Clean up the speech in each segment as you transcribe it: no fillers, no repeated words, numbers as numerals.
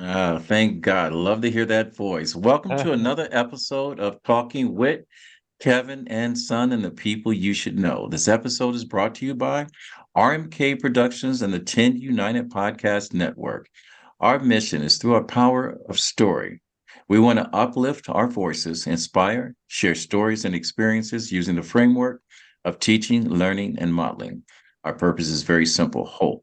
Thank God. Love to hear that voice. Welcome to another episode of Talking with Kevin and Son and the People You Should Know. This episode is brought to you by RMK Productions and the 10 United Podcast Network. Our mission is through our power of story. We want to uplift our voices, inspire, share stories and experiences using the framework of teaching, learning, and modeling. Our purpose is very simple: hope,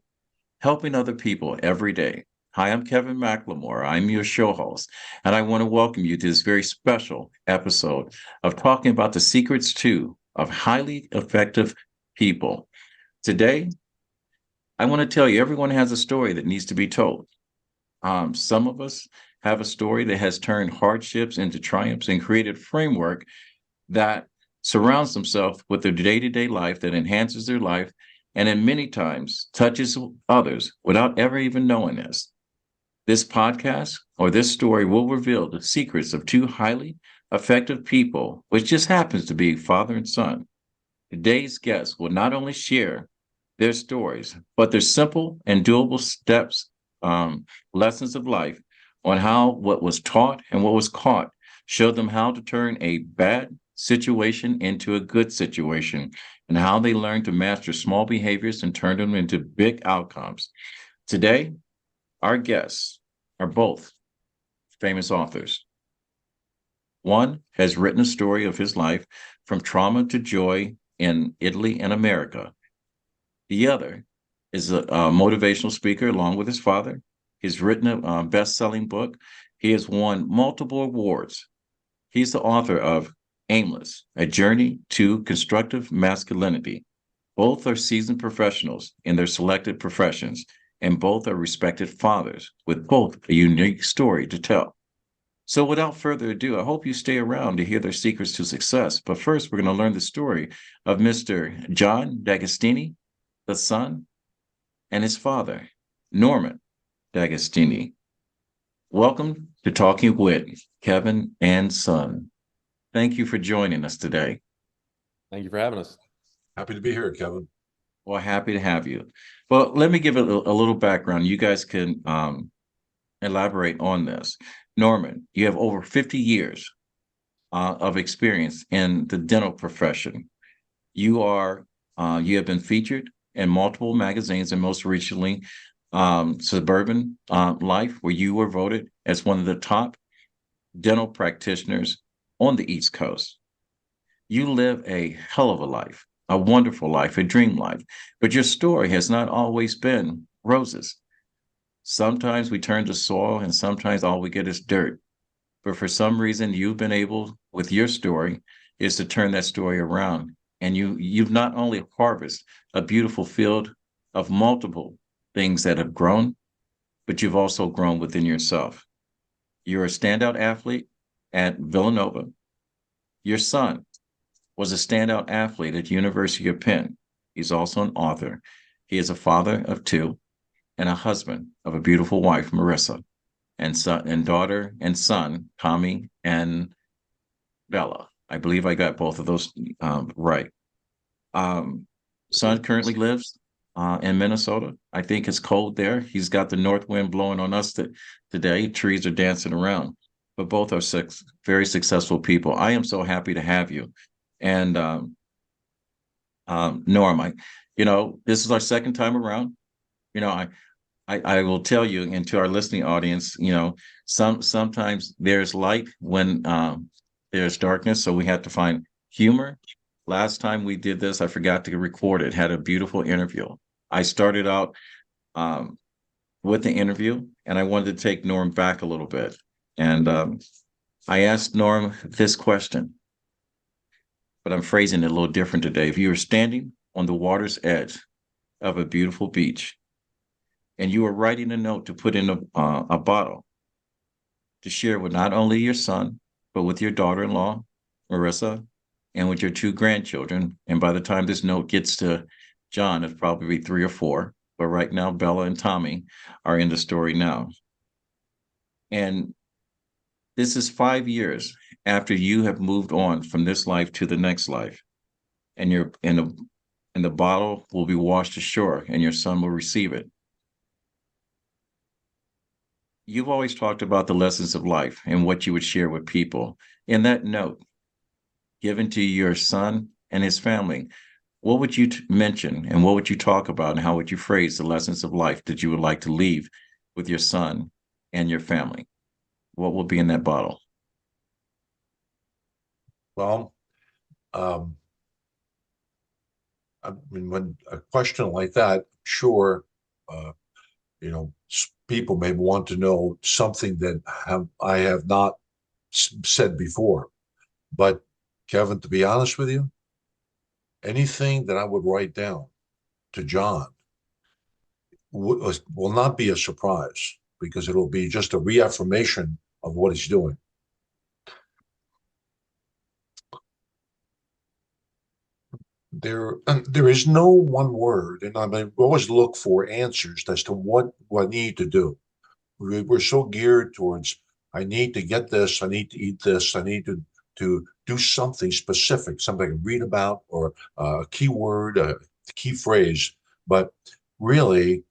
helping other people every day. Hi, I'm Kevin McLemore. I'm your show host, and I want to welcome you to this very special episode of talking about the secrets too of highly effective people. Today, I want to tell you everyone has a story that needs to be told. Some of us have a story that has turned hardships into triumphs and created a framework that surrounds themselves with their day-to-day life that enhances their life and in many times touches others without ever even knowing this. This podcast or this story will reveal the secrets of two highly effective people, which just happens to be father and son. Today's guests will not only share their stories, but their simple and doable steps, lessons of life on how what was taught and what was caught showed them how to turn a bad situation into a good situation and how they learned to master small behaviors and turn them into big outcomes. Today, our guests are both famous authors. One has written a story of his life from trauma to joy in Italy and America. The other is a motivational speaker along with his father. He's written a best-selling book. He has won multiple awards. He's the author of Aimless, A Journey to Constructive Masculinity. Both are seasoned professionals in their selected professions, and both are respected fathers with both a unique story to tell. So, without further ado, I hope you stay around to hear their secrets to success. But first, we're going to learn the story of Mr. John D'Agostini, the son, and his father, Norman D'Agostini. Welcome to Talking with Kevin and Son. Thank you for joining us today. Thank you for having us. Happy to be here, Kevin. Well, happy to have you. Well, let me give a little background. You guys can elaborate on this. Norman, you have over 50 years of experience in the dental profession. You have been featured in multiple magazines, and most recently, Suburban Life, where you were voted as one of the top dental practitioners on the East Coast. You live a hell of a life, a wonderful life, a dream life, but your story has not always been roses. Sometimes we turn to soil, and sometimes all we get is dirt. But for some reason, you've been able, with your story, is to turn that story around. And you've not only harvested a beautiful field of multiple things that have grown, but you've also grown within yourself. You're a standout athlete at Villanova. Your son was a standout athlete at University of Penn. He's also an author. He is a father of two and a husband of a beautiful wife, Marissa, and son and daughter and son, Tommy and Bella. I believe I got both of those right. Um, Son currently lives in Minnesota. I think it's cold there. He's got the north wind blowing on us today. Trees are dancing around, but both are very successful people. I am so happy to have you. And Norm, this is our second time around. You know, I will tell you, and to our listening audience, sometimes there's light when there's darkness, so we have to find humor. Last time we did this, I forgot to record it. Had a beautiful interview. I started out with the interview, and I wanted to take Norm back a little bit. And I asked Norm this question, but I'm phrasing it a little different today. If you were standing on the water's edge of a beautiful beach, and you were writing a note to put in a bottle to share with not only your son, but with your daughter-in-law, Marissa, and with your two grandchildren. And by the time this note gets to John, it's probably 3 or 4. But right now, Bella and Tommy are in the story now. And this is 5 years after you have moved on from this life to the next life. And the bottle will be washed ashore and your son will receive it. you've always talked about the lessons of life and what you would share with people. In that note, given to your son and his family, what would you mention and what would you talk about and how would you phrase the lessons of life that you would like to leave with your son and your family? What will be in that bottle? Well, um, I mean, when a question like that, sure, uh, people may want to know something that I have not said before. But Kevin, to be honest with you, anything that I would write down to John will not be a surprise because it'll be just a reaffirmation of what he's doing. There is no one word, and I mean, we always look for answers as to what I need to do. We're so geared towards, I need to get this, I need to eat this, I need to do something specific, something I can read about, or a keyword, a key phrase. But really,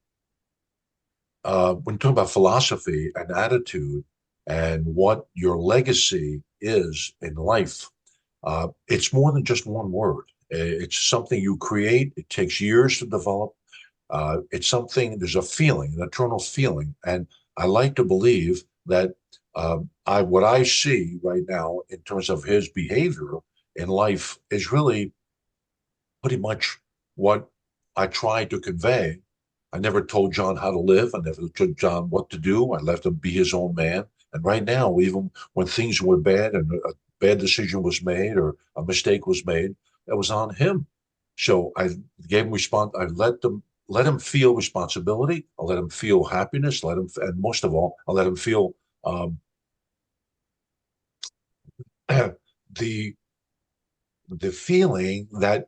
when you talk about philosophy and attitude and what your legacy is in life, it's more than just one word. It's something you create. It takes years to develop. It's something, there's a feeling, an eternal feeling. And I like to believe that what I see right now in terms of his behavior in life is really pretty much what I tried to convey. I never told John how to live. I never told John what to do. I left him be his own man. And right now, even when things were bad and a bad decision was made or a mistake was made, it was on him. So I gave him response. I let him feel responsibility. I let him feel happiness. And most of all, I let him feel um, the the feeling that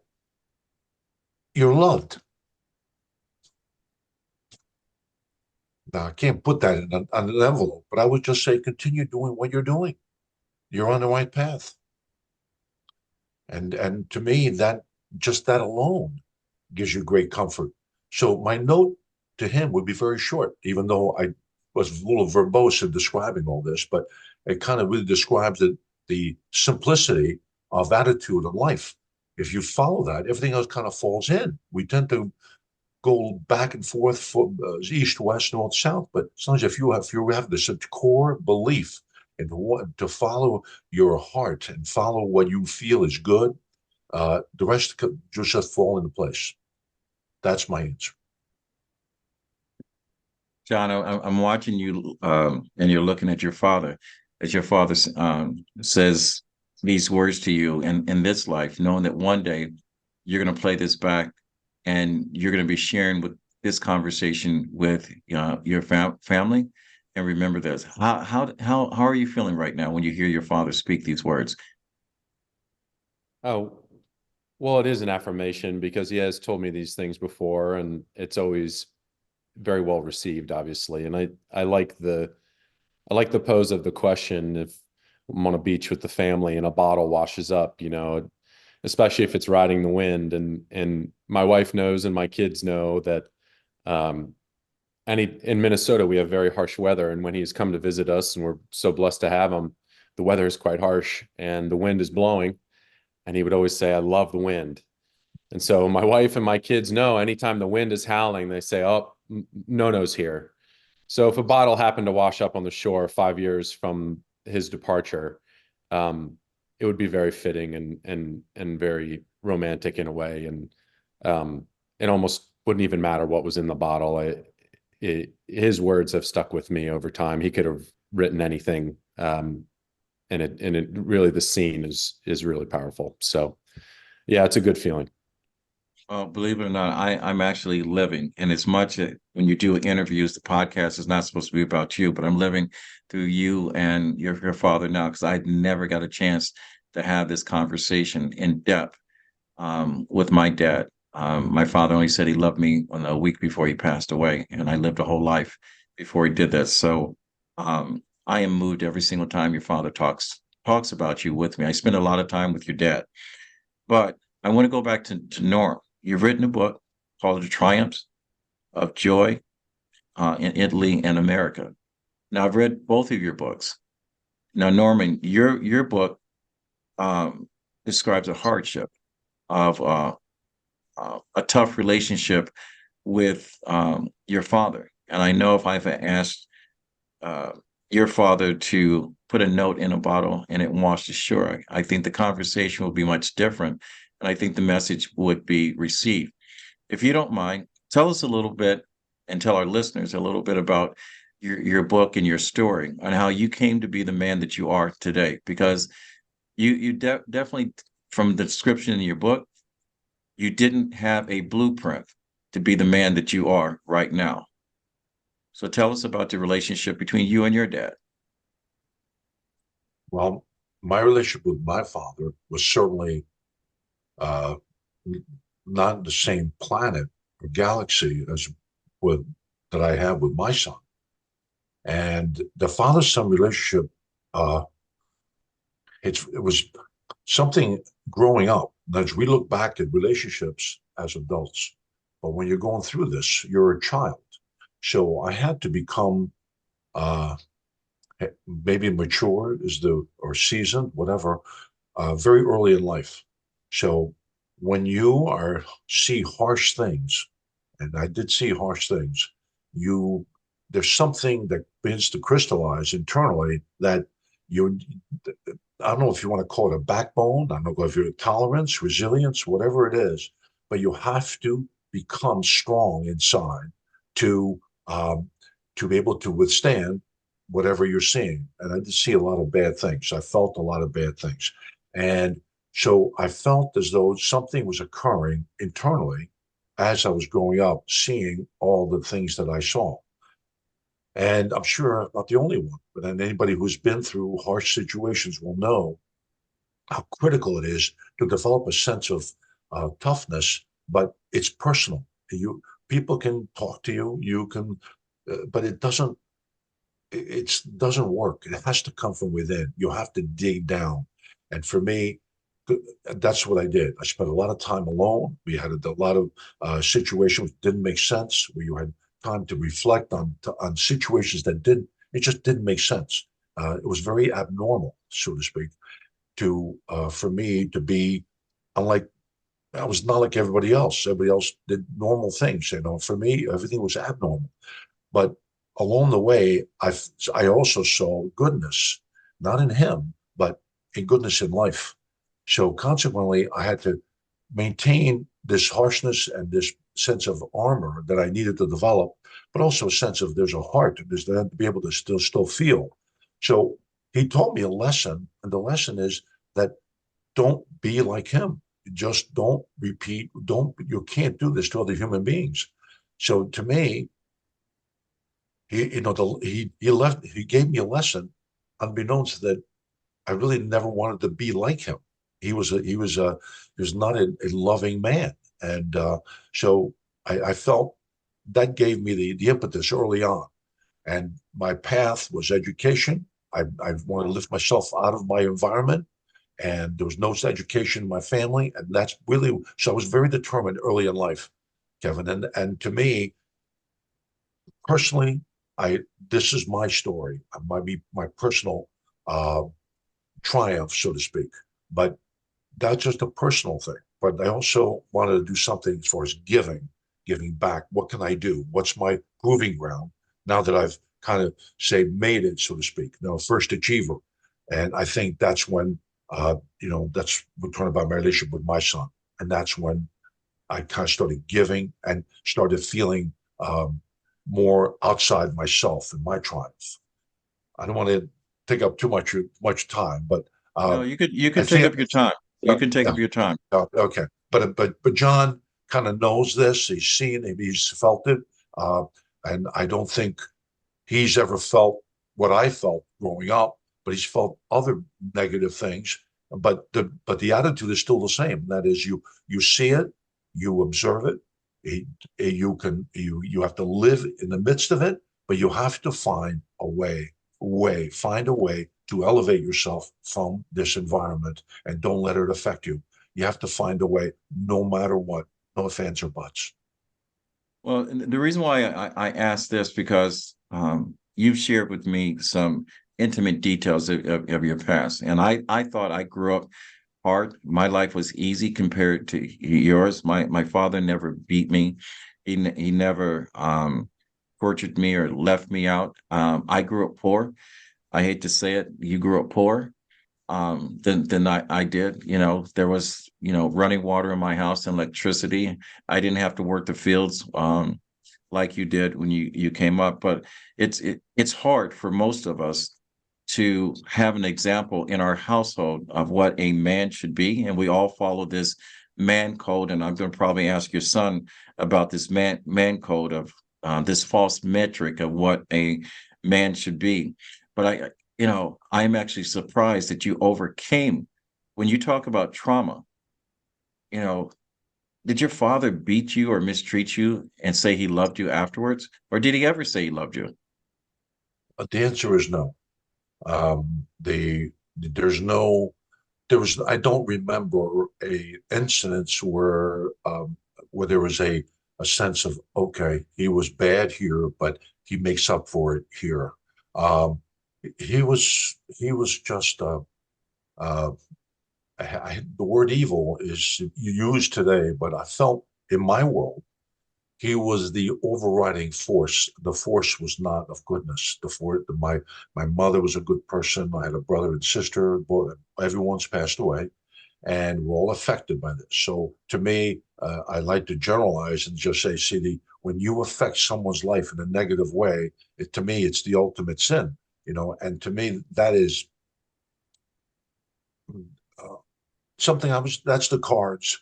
you're loved. Now, I can't put that in on an envelope, but I would just say continue doing what you're doing. You're on the right path. And to me, that just that alone gives you great comfort. So my note to him would be very short, even though I was a little verbose in describing all this, but it kind of really describes the simplicity of attitude in life. If you follow that, everything else kind of falls in. We tend to go back and forth from east, west, north, south. But sometimes if you have this core belief and to follow your heart and follow what you feel is good, the rest could just fall into place. That's my answer. John, I'm watching you, and you're looking at your father, as your father says these words to you in this life, knowing that one day you're going to play this back and you're going to be sharing with this conversation with your family. And remember this: how are you feeling right now when you hear your father speak these words? Oh, well, it is an affirmation because he has told me these things before, and it's always very well received, obviously. And I like the pose of the question if I'm on a beach with the family and a bottle washes up, especially if it's riding the wind. And my wife knows and my kids know that um, in Minnesota, we have very harsh weather. And when he's come to visit us, and we're so blessed to have him, the weather is quite harsh and the wind is blowing. And he would always say, I love the wind. And so my wife and my kids know anytime the wind is howling, they say, oh, no-no's here. So if a bottle happened to wash up on the shore 5 years from his departure, it would be very fitting and very romantic in a way. And it almost wouldn't even matter what was in the bottle. His words have stuck with me over time. He could have written anything. And it really, the scene is really powerful. So yeah, it's a good feeling. Well, believe it or not, I'm actually living, and as much when you do interviews, the podcast is not supposed to be about you, but I'm living through you and your father now because I never got a chance to have this conversation in depth with my dad. My father only said he loved me a week before he passed away, and I lived a whole life before he did that. So I am moved every single time your father talks about you with me. I spend a lot of time with your dad, but I want to go back to Norm. You've written a book called The Triumphs of Joy in Italy and America. Now, I've read both of your books. Now, Norman, your book describes a hardship of a tough relationship with your father. And I know if I've asked uh, your father to put a note in a bottle and it washed ashore, I think the conversation will be much different. And I think the message would be received. If you don't mind, tell us a little bit and tell our listeners a little bit about your book and your story and how you came to be the man that you are today. Because you definitely, from the description in your book, you didn't have a blueprint to be the man that you are right now. So tell us about the relationship between you and your dad. Well, my relationship with my father was certainly uh, not the same planet or galaxy as with that I have with my son. And the father-son relationship, uh, it was something growing up. As we look back at relationships as adults, but when you're going through this, you're a child. So I had to become uh, maybe mature is the or seasoned, whatever, very early in life. So when you are see harsh things, and I did see harsh things, you there's something that begins to crystallize internally that you I don't know if you want to call it a backbone, I don't know if you're tolerance, resilience, whatever it is, but you have to become strong inside to um, to be able to withstand whatever you're seeing. And I did see a lot of bad things. I felt a lot of bad things. And so I felt as though something was occurring internally as I was growing up, seeing all the things that I saw. And I'm sure I'm not the only one, but then anybody who's been through harsh situations will know how critical it is to develop a sense of toughness, but it's personal. You people can talk to you, you can, but it doesn't work. It has to come from within. You have to dig down. And for me, that's what I did. I spent a lot of time alone. We had a lot of situations that didn't make sense, where you had time to reflect on situations that didn't. It just didn't make sense. It was very abnormal, so to speak, to for me to be unlike. I was not like everybody else. Everybody else did normal things. For me, everything was abnormal. But along the way, I also saw goodness, not in him, but in goodness in life. So consequently, I had to maintain this harshness and this sense of armor that I needed to develop, but also a sense of there's a heart, there's to be able to still feel. So he taught me a lesson, and the lesson is that don't be like him. Just don't repeat. Don't you can't do this to other human beings. So to me, he gave me a lesson, unbeknownst that I really never wanted to be like him. He was not a loving man, and so I felt that gave me the impetus early on. And my path was education. I wanted to lift myself out of my environment, and there was no education in my family, and that's really so. I was very determined early in life, Kevin, and to me personally, I this is my story, my personal uh, triumph, so to speak. But that's just a personal thing. But I also wanted to do something as far as giving back. What can I do? What's my proving ground now that I've kind of say made it, so to speak? First achiever, and I think that's when that's we're talking about my relationship with my son, and that's when I kind of started giving and started feeling more outside myself and my triumph. I don't want to take up too much time, but No, uh, you I can take think up your time. You yeah, can take yeah, up your time. okay. But John kind of knows this. He's seen it. He's felt it, uh, and I don't think he's ever felt what I felt growing up. But he's felt other negative things. But the attitude is still the same. That is, you see it, you observe it. You have to live in the midst of it, but you have to find a find a way to elevate yourself from this environment and don't let it affect you. You have to find a way, no matter what, no ifs, or buts. Well, and the reason why I asked this because you've shared with me some intimate details of your past, and I thought I grew up hard. My life was easy compared to yours. My father never beat me. He never tortured me or left me out. I grew up poor. I hate to say it. You grew up poor than I did. You know, there was, you know, running water in my house and electricity. I didn't have to work the fields like you did when you came up. But it's hard for most of us to have an example in our household of what a man should be, and we all follow this man code. And I'm going to probably ask your son about this man code of this false metric of what a man should be. But you know, I'm actually surprised that you overcame when you talk about trauma. You know, did your father beat you or mistreat you and say he loved you afterwards? Or did he ever say he loved you? The answer is no. There's no, there was, I don't remember a incidents where there was a sense of, okay, he was bad here, but he makes up for it here. Um, he was just, uh, the word evil is used today, but I felt in my world, he was the overriding force. The force was not of goodness. My mother was a good person. I had a brother and sister. Both, everyone's passed away, and we're all affected by this. So to me, I like to generalize and just say, see, when you affect someone's life in a negative way, to me, it's the ultimate sin. You know, and to me, that is uh, something that's the cards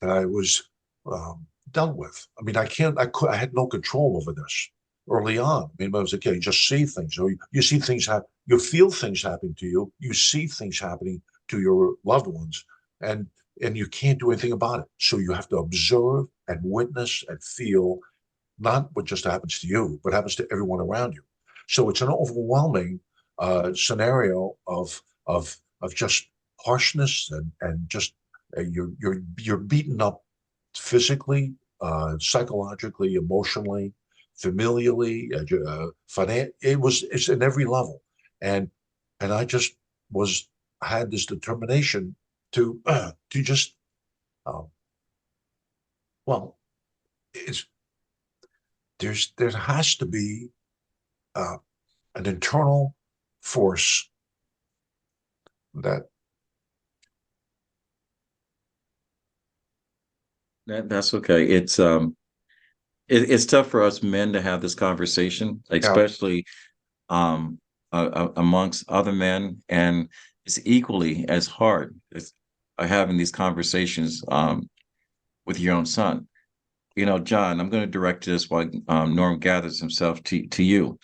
that I was dealt with. I mean, I had no control over this early on. I mean, when I was a kid, you just see things. You see things happen, you feel things happening to you, you see things happening to your loved ones, and you can't do anything about it. So you have to observe and witness and feel not what just happens to you, but happens to everyone around you. So it's an overwhelming scenario of just harshness and just you're beaten up physically, psychologically, emotionally, familially, it's in every level, and I just was had this determination to just um, well, it's there has to be uh, an internal force that That's okay. It's tough for us men to have this conversation, yeah, especially amongst other men, and it's equally as hard as having these conversations with your own son. You know, John, I'm going to direct this while Norm gathers himself to you.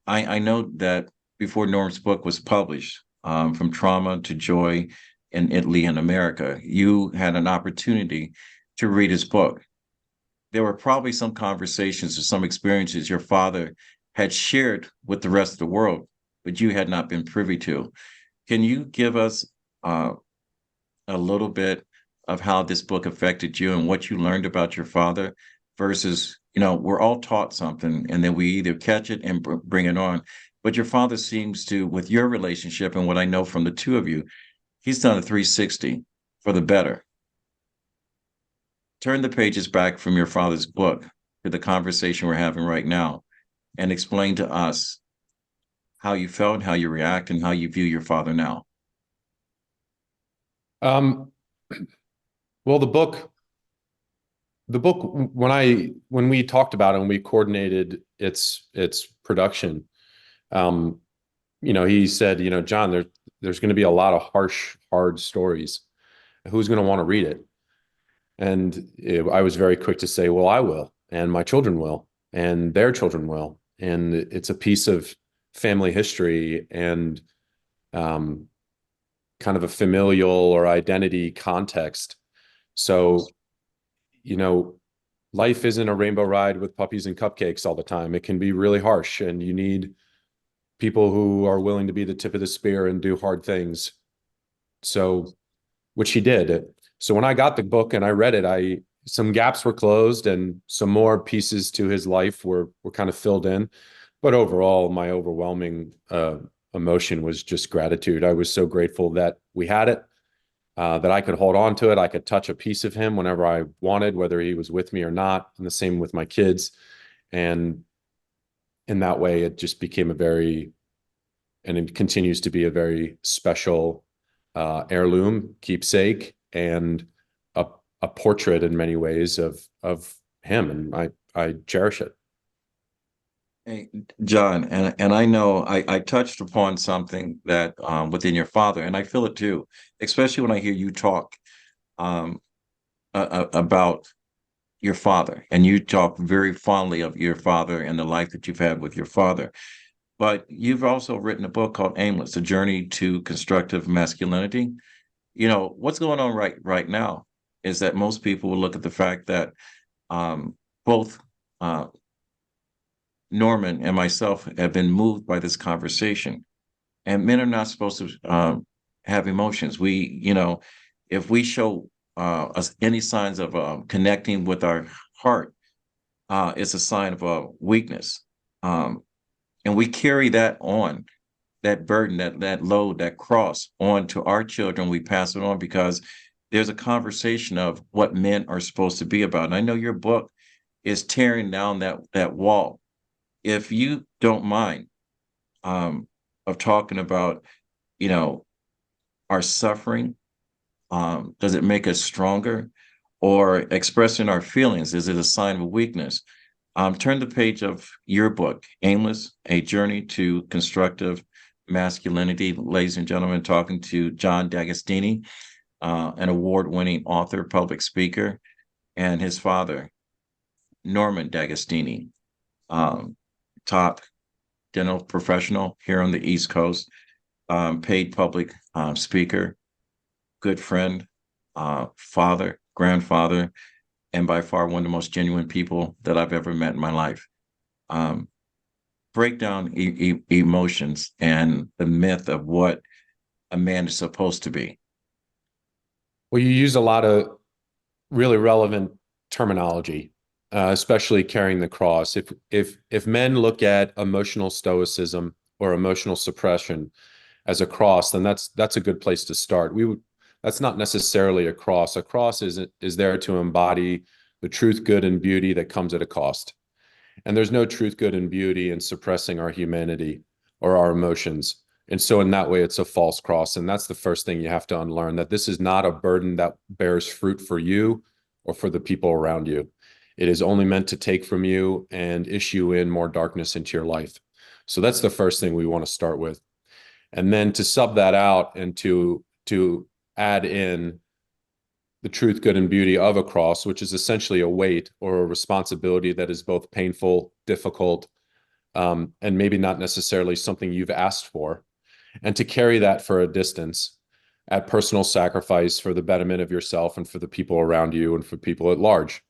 I know that before Norm's book was published, From Trauma to Joy in Italy and America, you had an opportunity to read his book. There were probably some conversations or some experiences your father had shared with the rest of the world, but you had not been privy to. Can you give us uh, a little bit of how this book affected you and what you learned about your father versus, you know, we're all taught something and then we either catch it and bring it on. But your father seems to, with your relationship and what I know from the two of you, he's done a 360 for the better. Turn the pages back from your father's book to the conversation we're having right now and explain to us how you felt, how you react, and how you view your father now. Um, well, the book, when we talked about it and we coordinated its production, um, you know, he said, you know, John, there's going to be a lot of harsh, hard stories. Who's going to want to read it? And I was very quick to say, well, I will, and my children will, and their children will. And it's a piece of family history and um, kind of a familial or identity context. So, you know, life isn't a rainbow ride with puppies and cupcakes all the time. It can be really harsh, and you need people who are willing to be the tip of the spear and do hard things. So, which he did. So when I got the book and I read it, some gaps were closed and some more pieces to his life were kind of filled in. But overall, my overwhelming emotion was just gratitude. I was so grateful that we had it, that I could hold on to it. I could touch a piece of him whenever I wanted, whether he was with me or not. And the same with my kids. And in that way, it just became and it continues to be a very special heirloom, keepsake, and a portrait in many ways of him. And I cherish it. Hey, John, and I know I touched upon something that within your father, and I feel it too, especially when I hear you talk um, about your father, and you talk very fondly of your father and the life that you've had with your father. But you've also written a book called Aimless: A Journey to Constructive Masculinity. You know, what's going on right now is that most people will look at the fact that both uh, Norman and myself have been moved by this conversation. And men are not supposed to have emotions. If we show us any signs of connecting with our heart, it's a sign of weakness. Um, and we carry that on, that burden, that load, that cross on to our children. We pass it on because there's a conversation of what men are supposed to be about. And I know your book is tearing down that wall. If you don't mind, of talking about, you know, our suffering, does it make us stronger? Or expressing our feelings, is it a sign of weakness? Turn the page of your book, Aimless: A Journey to Constructive Masculinity. Ladies and gentlemen, talking to John D'Agostini, an award-winning author, public speaker, and his father, Norman D'Agostini, um, top dental professional here on the East Coast, paid public speaker, good friend, father, grandfather, and by far one of the most genuine people that I've ever met in my life. Um, Break down emotions and the myth of what a man is supposed to be. Well, you use a lot of really relevant terminology, especially carrying the cross. If men look at emotional stoicism or emotional suppression as a cross, then that's a good place to start. That's not necessarily a cross. A cross is there to embody the truth, good, and beauty that comes at a cost. And there's no truth, good, and beauty in suppressing our humanity or our emotions. And so in that way, it's a false cross. And that's the first thing you have to unlearn, that this is not a burden that bears fruit for you or for the people around you. It is only meant to take from you and issue in more darkness into your life. So that's the first thing we want to start with. And then to sub that out and to add in the truth, good, and beauty of a cross, which is essentially a weight or a responsibility that is both painful, difficult, and maybe not necessarily something you've asked for. And to carry that for a distance at personal sacrifice for the betterment of yourself and for the people around you and for people at large.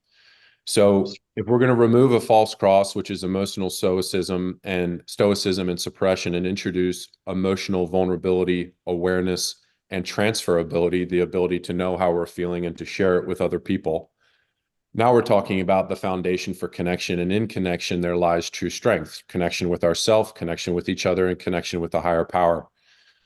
So if we're going to remove a false cross, which is emotional stoicism and suppression, and introduce emotional vulnerability, awareness, and transferability, the ability to know how we're feeling and to share it with other people. Now we're talking about the foundation for connection, and in connection, there lies true strength, connection with ourself, connection with each other, and connection with the higher power.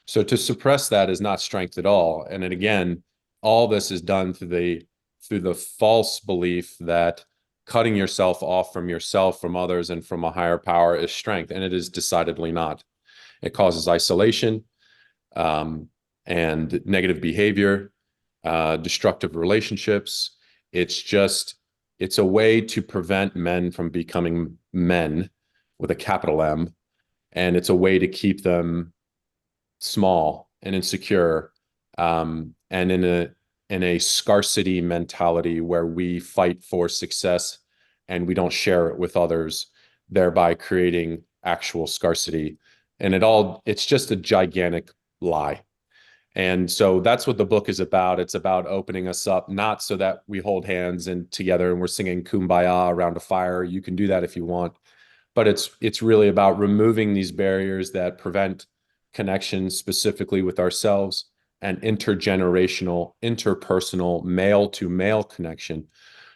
So to suppress that is not strength at all. And then again, all this is done through the false belief that cutting yourself off from yourself, from others, and from a higher power is strength. And it is decidedly not. It causes isolation, and negative behavior, destructive relationships. It's a way to prevent men from becoming men with a capital M. And it's a way to keep them small and insecure, and in a scarcity mentality where we fight for success and we don't share it with others, thereby creating actual scarcity. And it's just a gigantic lie. And so that's what the book is about. It's about opening us up, not so that we hold hands and together and we're singing Kumbaya around a fire. You can do that if you want, but it's really about removing these barriers that prevent connection, specifically with ourselves, and intergenerational, interpersonal, male to male connection,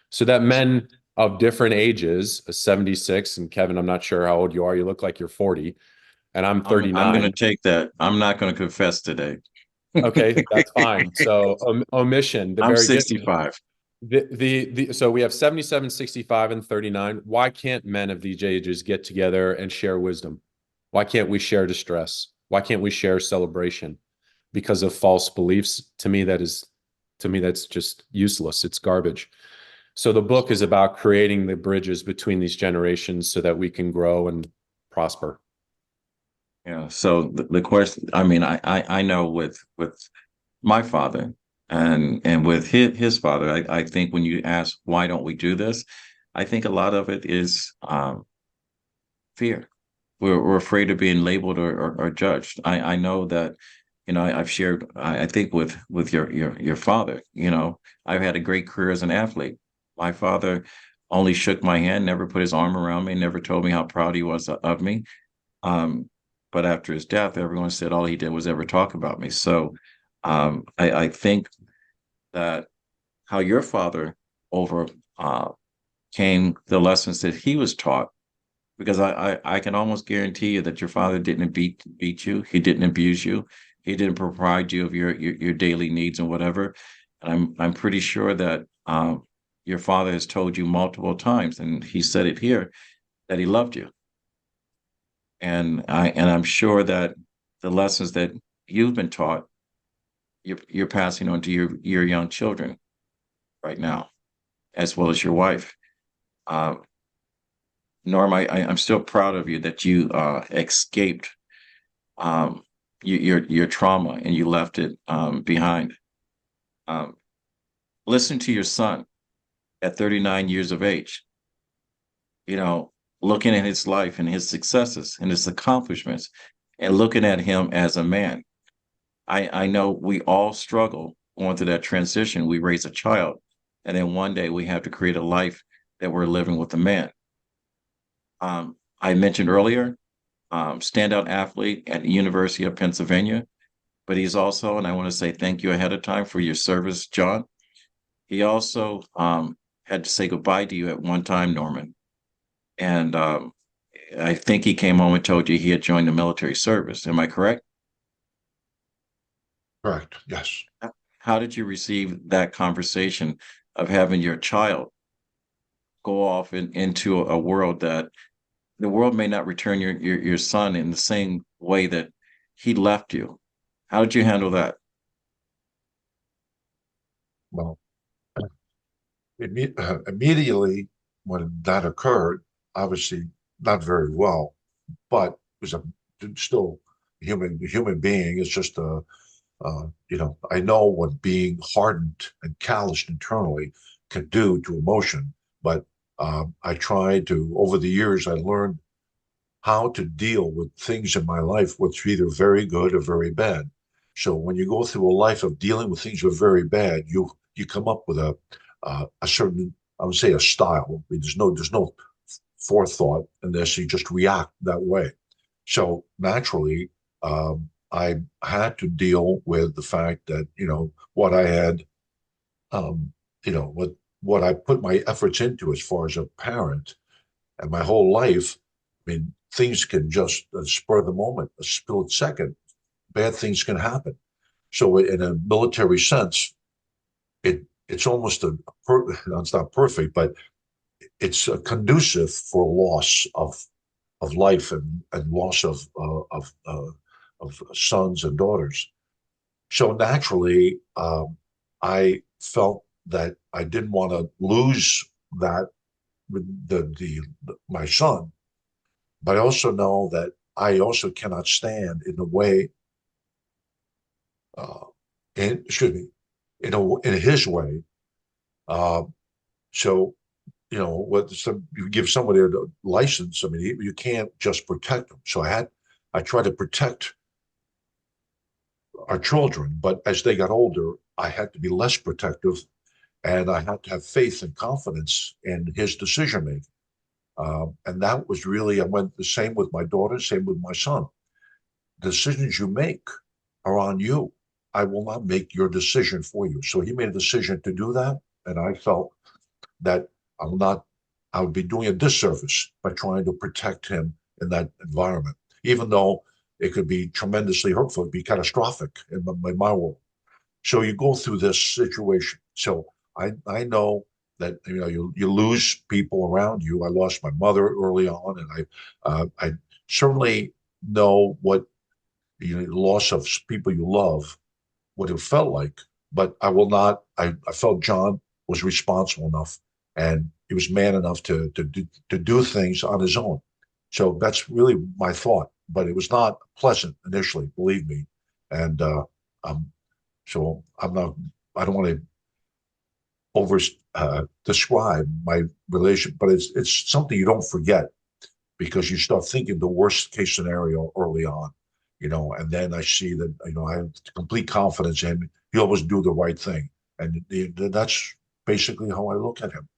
so that men of different ages, a 76, and Kevin, I'm not sure how old you are. You look like you're 40, and I'm I'm going to 39. take that. I'm not going to confess today. Okay, that's fine. So omission, the I'm very good. 65. So we have 77, 65, and 39. Why can't men of these ages get together and share wisdom? Why can't we share distress? Why can't we share celebration? Because of false beliefs. To me, that's just useless. It's garbage. So the book is about creating the bridges between these generations so that we can grow and prosper. Yeah. So the question, I mean, I know with my father and with his father, I think when you ask why don't we do this, I think a lot of it is fear. We're afraid of being labeled or judged. I know that, you know, I've shared, I think with your father, you know, I've had a great career as an athlete. My father only shook my hand, never put his arm around me, never told me how proud he was of me. Um, but after his death, everyone said all he did was ever talk about me. So I think that how your father over came the lessons that he was taught, because I can almost guarantee you that your father didn't beat you, he didn't abuse you, he didn't provide you of your daily needs and whatever. And I'm pretty sure that your father has told you multiple times, and he said it here, that he loved you. And I'm sure that the lessons that you've been taught, you're passing on to your young children right now, as well as your wife. Uh, Norm, I'm still proud of you that you escaped um, your trauma and you left it behind. Um, Listen to your son at 39 years of age. You know, looking at his life and his successes and his accomplishments, and looking at him as a man. I know we all struggle going through that transition. We raise a child, and then one day we have to create a life that we're living with a man. I mentioned earlier, standout athlete at the University of Pennsylvania, but he's also, and I want to say thank you ahead of time for your service, John. He also had to say goodbye to you at one time, Norman. And I think he came home and told you he had joined the military service. Am I correct? Correct. Yes. How did you receive that conversation of having your child go off into a world that the world may not return your son in the same way that he left you? How did you handle that? Well, immediately when that occurred, obviously not very well, but was a still human being. It's just I know what being hardened and calloused internally can do to emotion, but I tried to, over the years, I learned how to deal with things in my life, what's either very good or very bad. So when you go through a life of dealing with things that are very bad, you come up with a certain, I would say, a style. I mean, there's no forethought unless you just react that way. So naturally, I had to deal with the fact that what I had, um, what I put my efforts into as far as a parent and my whole life. I mean, things can just spur of the moment, a split second, bad things can happen. So, in a military sense, it's almost it's not perfect, but it's conducive for loss of life and loss of sons and daughters. So naturally, I felt that I didn't want to lose that with my son, but I also know that I also cannot stand in the way, uh, excuse me, in his way. Uh, so you give somebody a license. I mean, you can't just protect them. So I try to protect our children, but as they got older, I had to be less protective, and I had to have faith and confidence in his decision making. And that was really, I went the same with my daughter, same with my son. Decisions you make are on you. I will not make your decision for you. So he made a decision to do that, and I felt that I'm not. I would be doing a disservice by trying to protect him in that environment, even though it could be tremendously hurtful, it'd be catastrophic in my world. So you go through this situation. So I know that you lose people around you. I lost my mother early on, and I certainly know what loss of people you love, what it felt like. But I will not. I felt John was responsible enough, and he was man enough to do things on his own. So that's really my thought. But it was not pleasant initially, believe me. And um, so I'm not. I don't want to over describe my relation, but it's something you don't forget because you start thinking the worst case scenario early on, and then I see that, I have complete confidence in him. He'll always do the right thing. And that's basically how I look at him.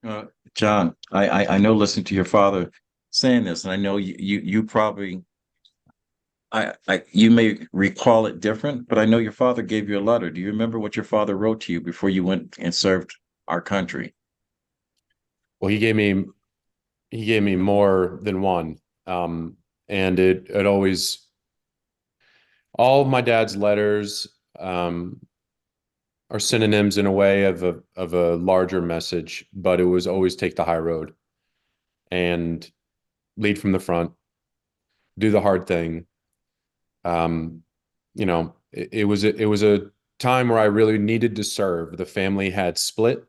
Uh, John, I know listening to your father saying this, and I know you probably you may recall it different, but I know your father gave you a letter. Do you remember what your father wrote to you before you went and served our country? Well, he gave me more than one. And it always, all of my dad's letters are synonyms in a way of a larger message, but it was always take the high road and lead from the front, do the hard thing. Um, it was a time where I really needed to serve. The family had split,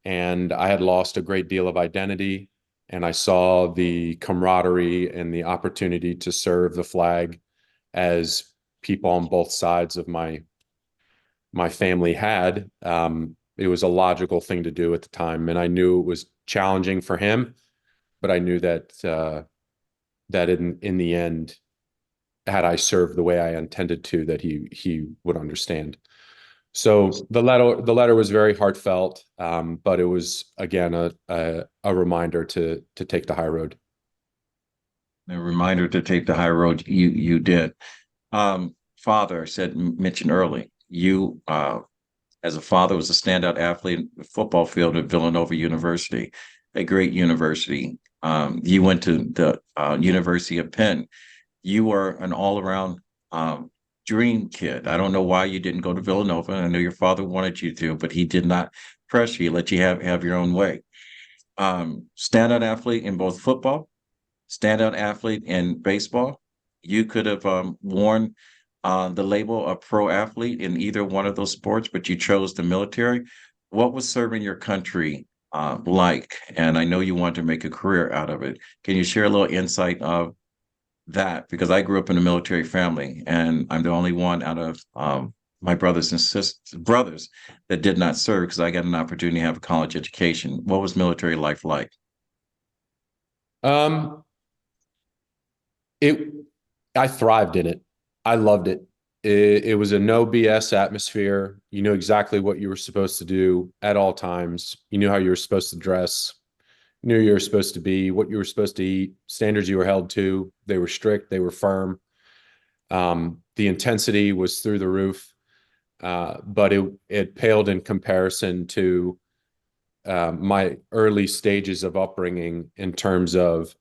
and I had lost a great deal of identity. And I saw the camaraderie and the opportunity to serve the flag as people on both sides of my family had. It was a logical thing to do at the time, and I knew it was challenging for him, but I knew that in the end, had I served the way I intended to, that he would understand. So the letter was very heartfelt, but it was again a reminder to take the high road. A reminder to take the high road. You did. Father mentioned early. You, as a father, was a standout athlete in the football field at Villanova University, a great university. You went to the University of Penn. You were an all-around dream kid. I don't know why you didn't go to Villanova. I know your father wanted you to, but he did not pressure you, let you have your own way. Standout athlete in both football, standout athlete in baseball. You could have worn the label of pro athlete in either one of those sports, but you chose the military. What was serving your country like? And I know you want to make a career out of it. Can you share a little insight of that? Because I grew up in a military family, and I'm the only one out of my brothers and brothers that did not serve because I got an opportunity to have a college education. What was military life like? Um, it I thrived in it. I loved it. It was a no BS atmosphere. You knew exactly what you were supposed to do at all times. You knew how you were supposed to dress, you knew you were supposed to be, what you were supposed to eat, standards you were held to. They were strict, they were firm. The intensity was through the roof, but it paled in comparison to my early stages of upbringing in terms of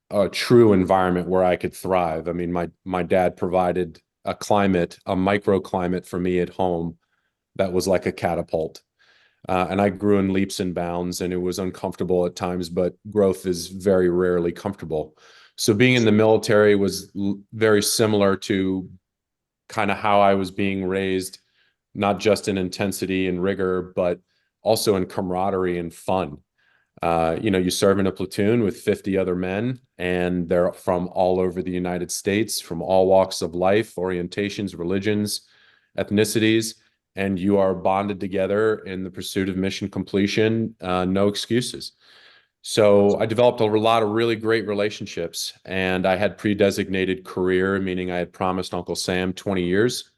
a true environment where I could thrive. I mean, my dad provided a climate, a microclimate for me at home that was like a catapult. And I grew in leaps and bounds, and it was uncomfortable at times, but growth is very rarely comfortable. So being in the military was very similar to kind of how I was being raised, not just in intensity and rigor, but also in camaraderie and fun. You serve in a platoon with 50 other men, and they're from all over the United States, from all walks of life, orientations, religions, ethnicities, and you are bonded together in the pursuit of mission completion. No excuses. So I developed a lot of really great relationships, and I had pre-designated career, meaning I had promised Uncle Sam 20 years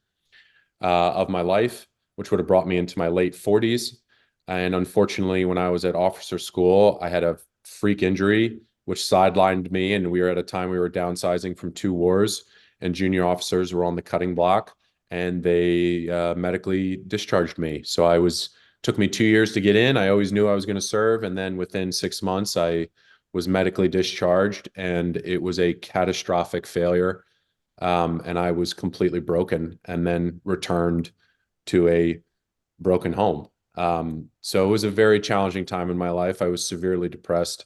of my life, which would have brought me into my late 40s. And unfortunately, when I was at officer school, I had a freak injury, which sidelined me. And we were at a time we were downsizing from 2 wars, and junior officers were on the cutting block, and they medically discharged me. So I was took me 2 years to get in. I always knew I was going to serve. And then within 6 months, I was medically discharged, and it was a catastrophic failure. And I was completely broken, and then returned to a broken home. So it was a very challenging time in my life. I was severely depressed.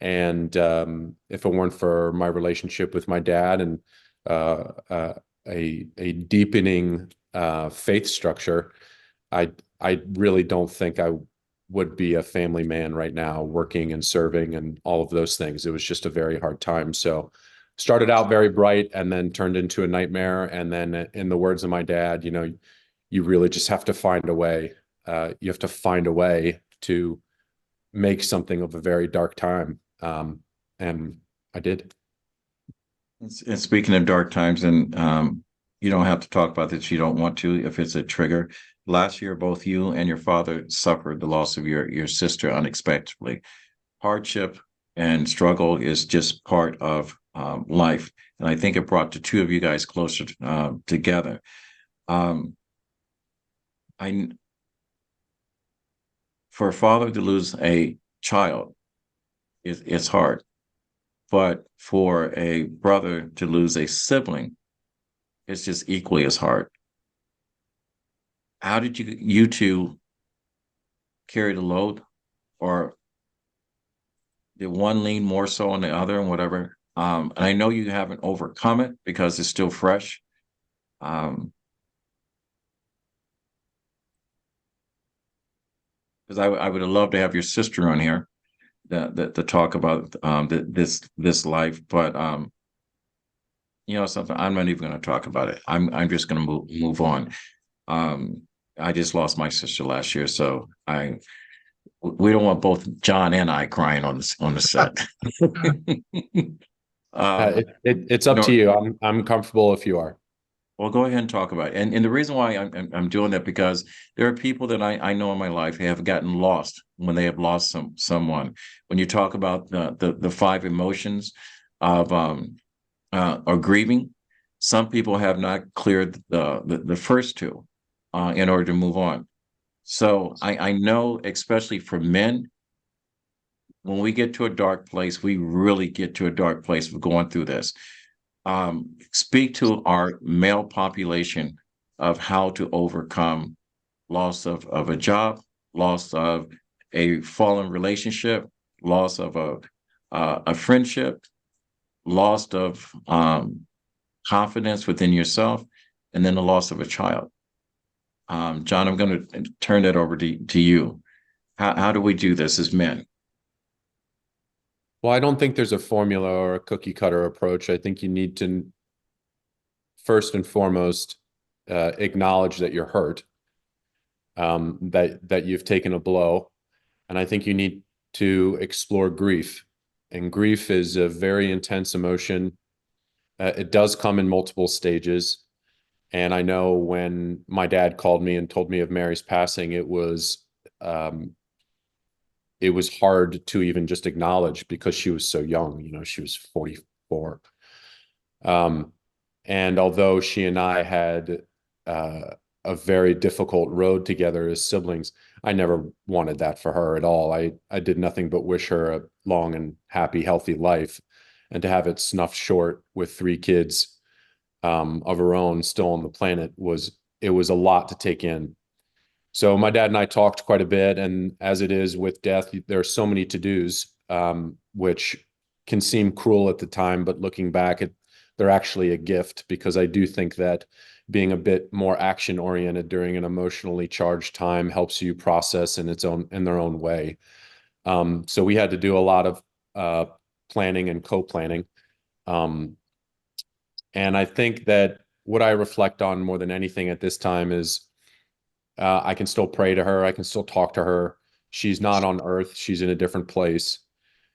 And if it weren't for my relationship with my dad and a deepening faith structure, I really don't think I would be a family man right now, working and serving and all of those things. It was just a very hard time. So started out very bright and then turned into a nightmare. And then, in the words of my dad, you really just have to find a way. You have to find a way to make something of a very dark time. And I did. And speaking of dark times, and you don't have to talk about this, you don't want to, if it's a trigger. Last year, both you and your father suffered the loss of your sister unexpectedly. Hardship and struggle is just part of life, and I think it brought the two of you guys closer together. For a father to lose a child, it's hard. But for a brother to lose a sibling, it's just equally as hard. How did you two carry the load, or did one lean more so on the other, and whatever? And I know you haven't overcome it because it's still fresh. Because I would have loved to have your sister on here to talk about this life, but something, I'm not even going to talk about it. I'm just going to move on. I just lost my sister last year, so we don't want both John and I crying on the set. It's up to you. I'm comfortable if you are. Well, go ahead and talk about it. And the reason why I'm doing that, because there are people that I know in my life who have gotten lost when they have lost someone. When you talk about the five emotions of or grieving, some people have not cleared the first two in order to move on. So I know, especially for men, when we get to a dark place, we really get to a dark place of going through this. Speak to our male population of how to overcome loss of a job, loss of a fallen relationship, loss of a friendship, loss of confidence within yourself, and then the loss of a child. John, I'm going to turn that over to you. How do we do this as men? Well, I don't think there's a formula or a cookie cutter approach. I think you need to, first and foremost, acknowledge that you're hurt, that you've taken a blow. And I think you need to explore grief. And grief is a very intense emotion. It does come in multiple stages. And I know when my dad called me and told me of Mary's passing, it was hard to even just acknowledge, because she was so young. She was 44. And although she and I had a very difficult road together as siblings, I never wanted that for her at all. I did nothing but wish her a long and happy, healthy life. And to have it snuffed short with 3 kids of her own still on the planet was a lot to take in. So my dad and I talked quite a bit, and as it is with death, there are so many to-dos, which can seem cruel at the time, but looking back, they're actually a gift, because I do think that being a bit more action-oriented during an emotionally charged time helps you process in their own way. So we had to do a lot of planning and co-planning. And I think that what I reflect on more than anything at this time is I can still pray to her. I can still talk to her. She's not on earth. She's in a different place.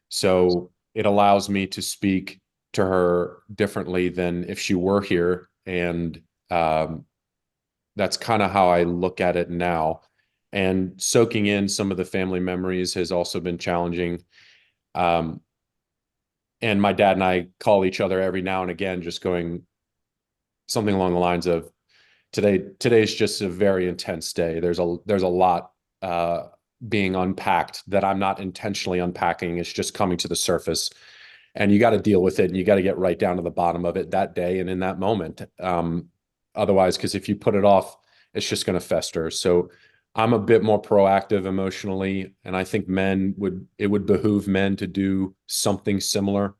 So it allows me to speak to her differently than if she were here. And that's kind of how I look at it now. And soaking in some of the family memories has also been challenging. And my dad and I call each other every now and again, just going something along the lines of, today's just a very intense day. There's a lot being unpacked, that I'm not intentionally unpacking. It's just coming to the surface, and you got to deal with it, and you got to get right down to the bottom of it that day and in that moment. Otherwise, because if you put it off, it's just going to fester. So I'm a bit more proactive emotionally, and I think it would behoove men to do something similar,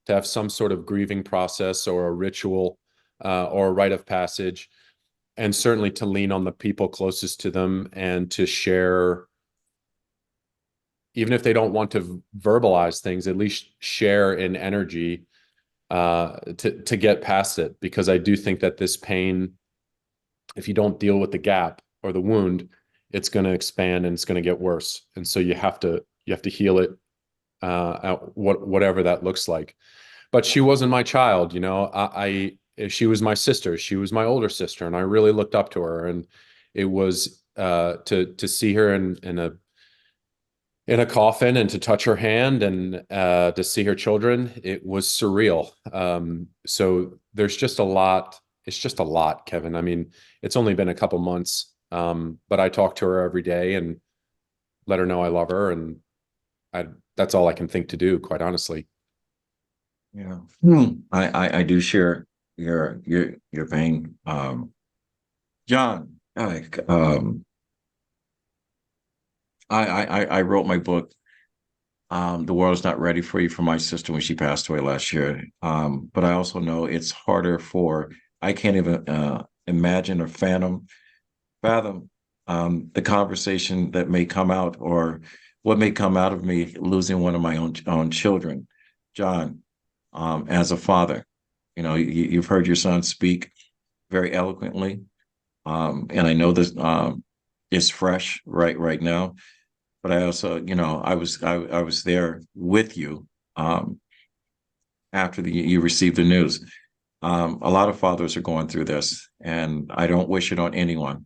to have some sort of grieving process or a ritual or a rite of passage, and certainly to lean on the people closest to them and to share, even if they don't want to verbalize things, at least share in energy to get past it. Because I do think that this pain, if you don't deal with the gap or the wound, it's going to expand and it's going to get worse. And so you have to heal it, whatever that looks like. But she wasn't my child, you know. She was my sister. She was my older sister, and I really looked up to her. And it was to see her in a coffin and to touch her hand and to see her children, it was surreal. So there's just a lot. It's just a lot, Kevin. I mean, it's only been a couple months, but I talk to her every day and let her know I love her, and that's all I can think to do, quite honestly. Yeah. I do share your pain. John, I wrote my book, The World Is Not Ready for You, for my sister when she passed away last year. But I also know it's harder I can't even imagine or fathom the conversation that may come out, or what may come out of me losing one of my own children. John, as a father, you know, you've heard your son speak very eloquently, and I know this is fresh right now. But I also, you know, I was there with you after you received the news. A lot of fathers are going through this, and I don't wish it on anyone.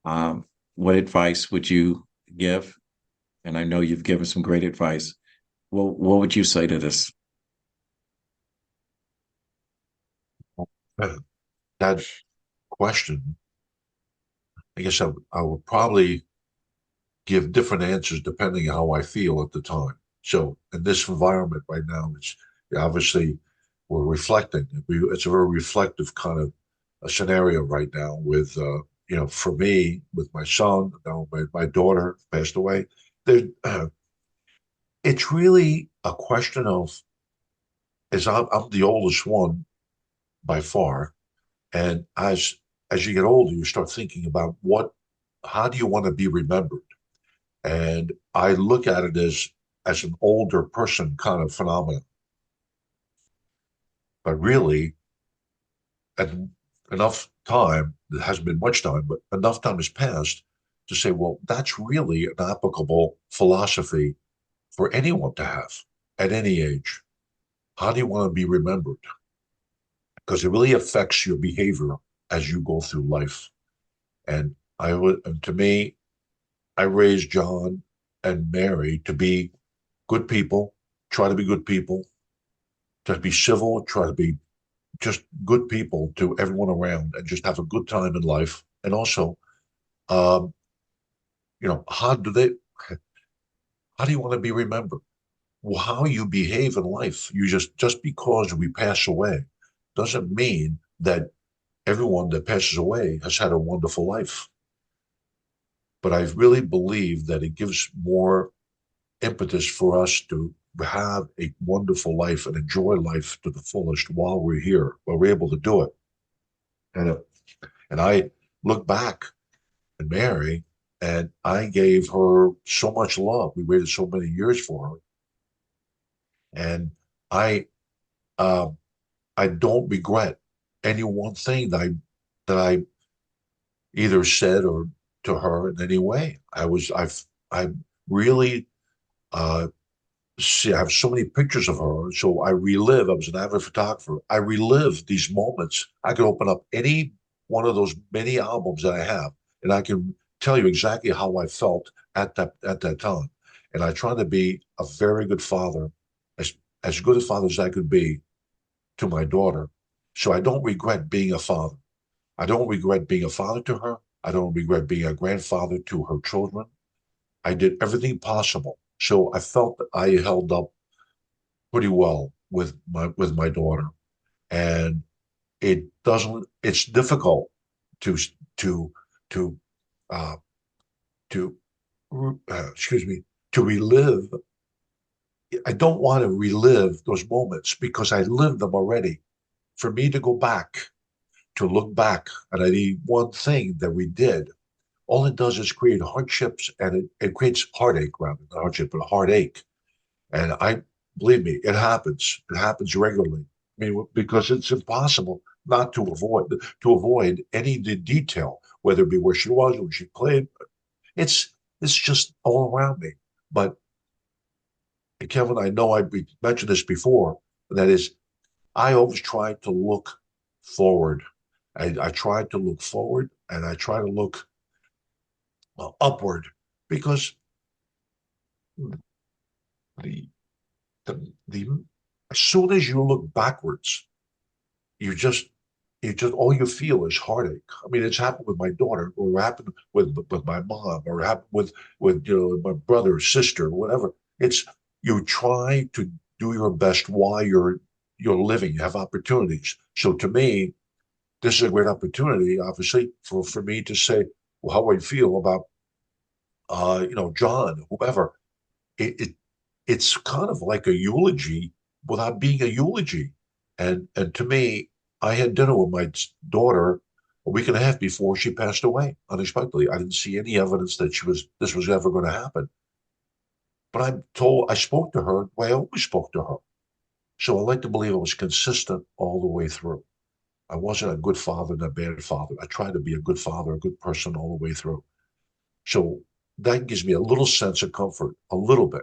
What advice would you give? And I know you've given some great advice. Well, what would you say to this? That question, I guess I would probably give different answers depending on how I feel at the time. So in this environment right now, it's obviously we're reflecting. It's a very reflective kind of a scenario right now with, you know, for me, with my son, now my daughter passed away. There, it's really a question of, as I'm the oldest one by far, and as you get older, you start thinking about how do you want to be remembered? And I look at it as an older person kind of phenomenon. But really, at enough time, there hasn't been much time, but enough time has passed to say, well, that's really an applicable philosophy for anyone to have at any age. How do you want to be remembered? Because it really affects your behavior as you go through life. And to me, I raised John and Mary to be good people, try to be good people, to be civil, try to be just good people to everyone around, and just have a good time in life. And also, um, you know, how do you want to be remembered? Well, how you behave in life. Just because we pass away doesn't mean that everyone that passes away has had a wonderful life. But I really believe that it gives more impetus for us to have a wonderful life and enjoy life to the fullest while we're here, while we're able to do it. And I look back at Mary, and I gave her so much love. We waited so many years for her, and I uh, I don't regret any one thing that I either said or to her in any way. I really uh, see, I have so many pictures of her. So I relive, I was an avid photographer. I relive these moments. I could open up any one of those many albums that I have, and I can tell you exactly how I felt at that time. And I try to be a very good father, as as good a father as I could be to my daughter. So I don't regret being a father. I don't regret being a father to her. I don't regret being a grandfather to her children. I did everything possible. So I felt that I held up pretty well with my daughter. And it's difficult to to to uh to excuse me, to relive. I don't want to relive those moments because I lived them already. For me to go back, to look back at any one thing that we did, all it does is create hardships, and it creates heartache, rather than hardship, but heartache. And I believe me, it happens. It happens regularly. I mean, because it's impossible not to avoid any detail, whether it be where she was, when she played. It's just all around me. But Kevin, I know we mentioned this before, and that is, I always try to look forward. I try to look forward, and I try to look upward, because the the as soon as you look backwards, you just all you feel is heartache. I mean, it's happened with my daughter, or it happened with my mom, or it happened with my brother, sister, whatever. It's You try to do your best while you're living. You have opportunities. So to me, this is a great opportunity, obviously, for me to say, well, how I feel about John, whoever. It it's kind of like a eulogy without being a eulogy. And to me, I had dinner with my daughter a week and a half before she passed away unexpectedly. I didn't see any evidence that this was ever going to happen. But I spoke to her the way I always spoke to her. So I like to believe I was consistent all the way through. I wasn't a good father and a bad father. I tried to be a good father, a good person all the way through. So that gives me a little sense of comfort, a little bit.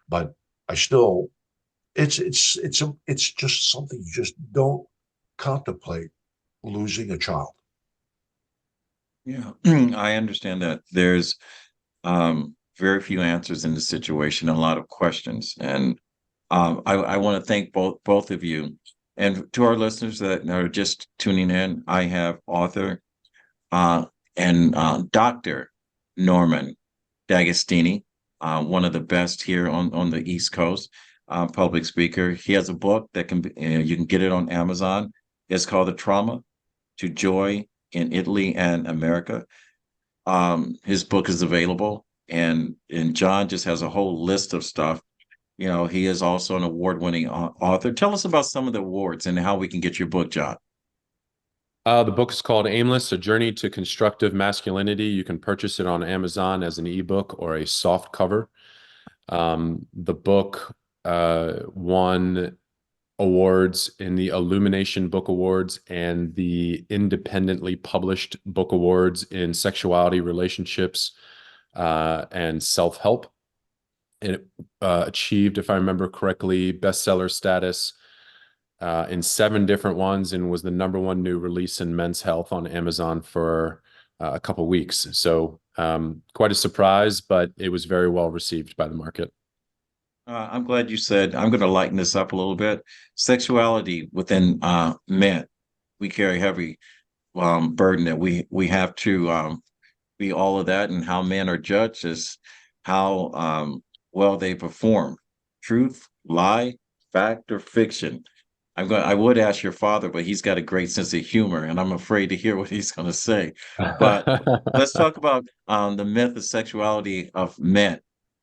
But I still, it's just something you just don't contemplate, losing a child. Yeah, I understand that. There's very few answers in the situation, a lot of questions, and I want to thank both of you, and to our listeners that are just tuning in. I have author uh, and Dr. Norman D'Agostini, one of the best here on the East Coast, public speaker. He has a book that you can get it on Amazon. It's called The Trauma to Joy in Italy and America. His book is available, and John just has a whole list of stuff. He is also an award-winning author. Tell us about some of the awards and how we can get your book, John. The book is called Aimless: A Journey to Constructive Masculinity. You can purchase it on Amazon as an ebook or a soft cover. The book won awards in the Illumination Book Awards and the Independently Published Book Awards in Sexuality, Relationships, and Self-Help. It achieved, if I remember correctly, bestseller status in 7 different ones, and was the #1 new release in men's health on Amazon for a couple weeks. So quite a surprise, but it was very well received by the market. I'm glad you said, I'm going to lighten this up a little bit. Sexuality within men, we carry heavy burden that we have to be all of that, and how men are judged is how well they perform. Truth, lie, fact, or fiction. I would ask your father, but he's got a great sense of humor, and I'm afraid to hear what he's going to say. But let's talk about the myth of sexuality of men.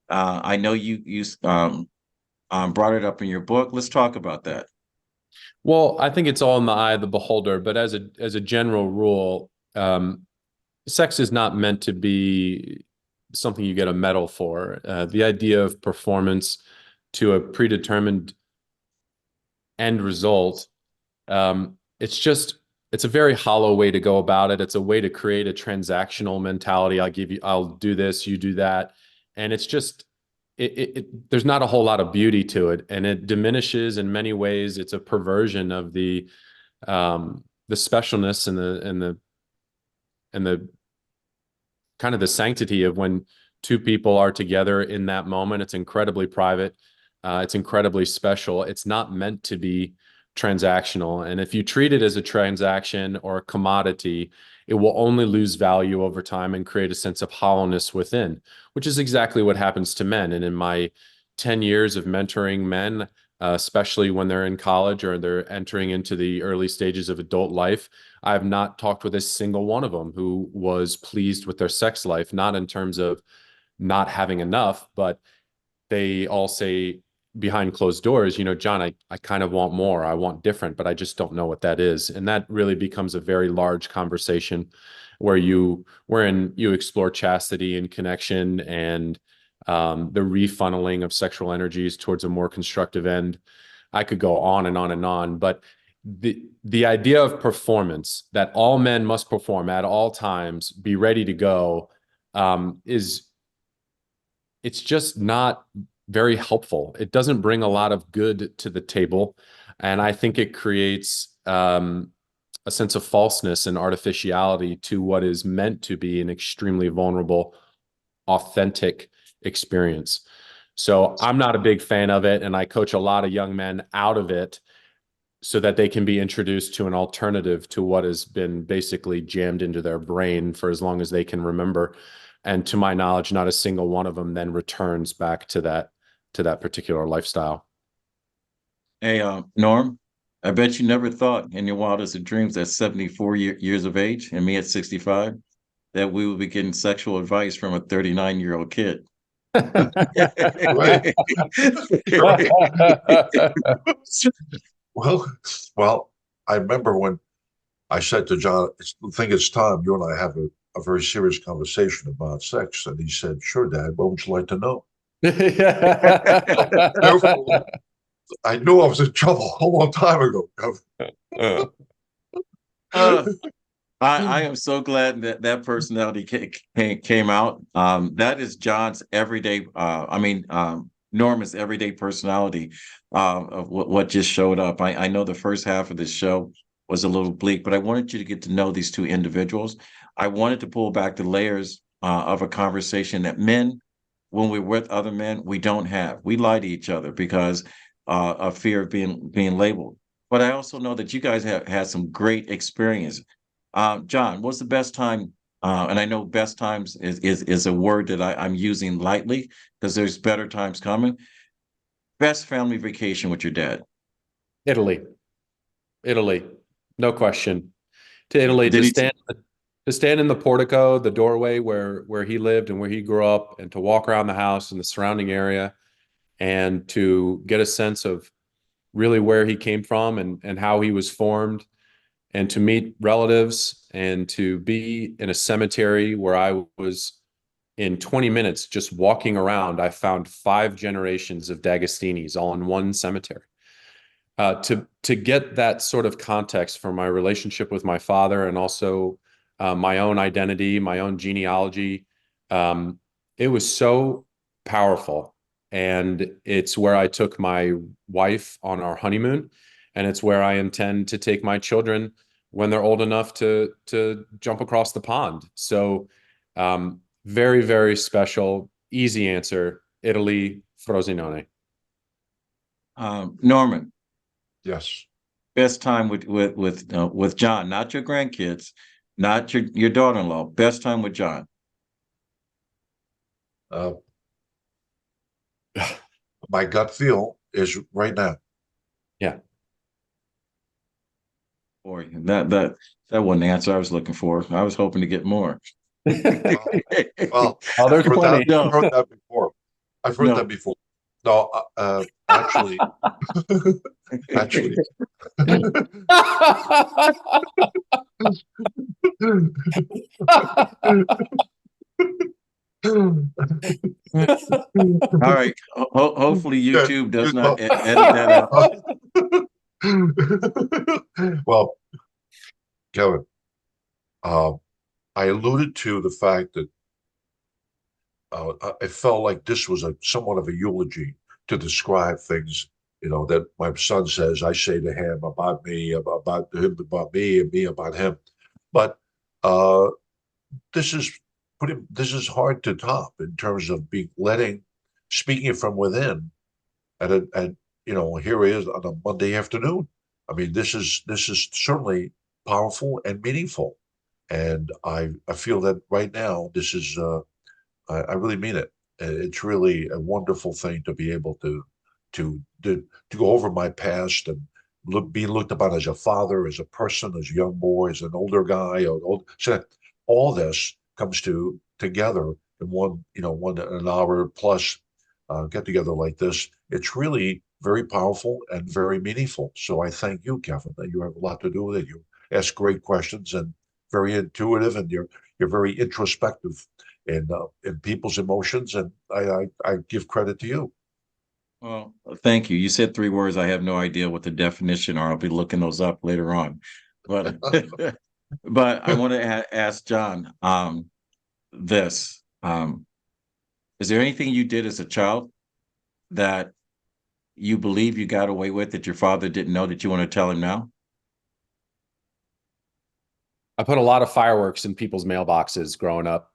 I know you brought it up in your book. Let's talk about that. Well, I think it's all in the eye of the beholder, but as a general rule, sex is not meant to be something you get a medal for. The idea of performance to a predetermined end result, it's a very hollow way to go about it. It's a way to create a transactional mentality. I'll do this, you do that. And it's just, there's not a whole lot of beauty to it. And it diminishes in many ways. It's a perversion of the specialness and the kind of the sanctity of when two people are together in that moment. It's incredibly private. It's incredibly special. It's not meant to be transactional. And if you treat it as a transaction or a commodity, it will only lose value over time and create a sense of hollowness within, which is exactly what happens to men. And in my 10 years of mentoring men, especially when they're in college or they're entering into the early stages of adult life, I have not talked with a single one of them who was pleased with their sex life, not in terms of not having enough, but they all say behind closed doors, John, I kind of want more. I want different, but I just don't know what that is. And that really becomes a very large conversation wherein you explore chastity and connection and the refunneling of sexual energies towards a more constructive end. I could go on and on and on, but the idea of performance, that all men must perform at all times, be ready to go, it's just not very helpful. It doesn't bring a lot of good to the table. And I think it creates a sense of falseness and artificiality to what is meant to be an extremely vulnerable, authentic experience. So I'm not a big fan of it. And I coach a lot of young men out of it so that they can be introduced to an alternative to what has been basically jammed into their brain for as long as they can remember. And to my knowledge, not a single one of them then returns back to that particular lifestyle. Hey, Norm, I bet you never thought in your wildest of dreams at 74 years of age and me at 65 that we would be getting sexual advice from a 39-year-old kid. Right. Well, I remember when I said to John, I think it's time you and I have a very serious conversation about sex. And he said, sure, Dad, what would you like to know? Therefore, I knew I was in trouble a long time ago. I am so glad that that personality came out. That is John's everyday. Norman's everyday personality of what just showed up. I know the first half of this show was a little bleak, but I wanted you to get to know these two individuals. I wanted to pull back the layers of a conversation that men, when we're with other men, we don't have. We lie to each other because of fear of being labeled. But I also know that you guys have had some great experience. John, what's the best time? And I know best times is a word that I'm using lightly because there's better times coming. Best family vacation with your dad. Italy, no question. To Italy, Did to stand in the portico, the doorway where he lived and where he grew up, and to walk around the house and the surrounding area, and to get a sense of really where he came from and how he was formed, and to meet relatives, and to be in a cemetery where I was in 20 minutes just walking around. I found 5 generations of D'Agostini's all in one cemetery. To get that sort of context for my relationship with my father, and also my own identity, my own genealogy, it was so powerful. And it's where I took my wife on our honeymoon, and it's where I intend to take my children when they're old enough to jump across the pond. So very, very special. Easy answer: Italy, Frosinone. Norman, Yes. best time with John, not your grandkids, not your daughter-in-law. Best time with John. Uh, my gut feel is right now. Yeah. Boy, that wasn't the answer I was looking for. I was hoping to get more. Well, Oh, there's plenty. I've heard that before. I've heard that before. No, actually, actually. All right. Hopefully YouTube does not edit that out. Well, Kevin, I alluded to the fact that I felt like this was somewhat of a eulogy to describe things, that my son says, I say to him about me, about him about me, and me about him. But uh, this is hard to top in terms of speaking it from within. And here he is on a Monday afternoon. I mean, this is certainly powerful and meaningful. And I feel that right now, this is, I really mean it. It's really a wonderful thing to be able to go over my past and being looked upon as a father, as a person, as a young boy, as an older guy, or old. So all this comes together in one, one an hour plus get together like this. It's really very powerful and very meaningful. So I thank you, Kevin, that you have a lot to do with it. You ask great questions and very intuitive, and you're very introspective in people's emotions, and I give credit to you. Well, thank you. You said three words. I have no idea what the definition are. I'll be looking those up later on. But but I want to ask John this. Is there anything you did as a child that you believe you got away with that your father didn't know that you want to tell him now? I put a lot of fireworks in people's mailboxes growing up.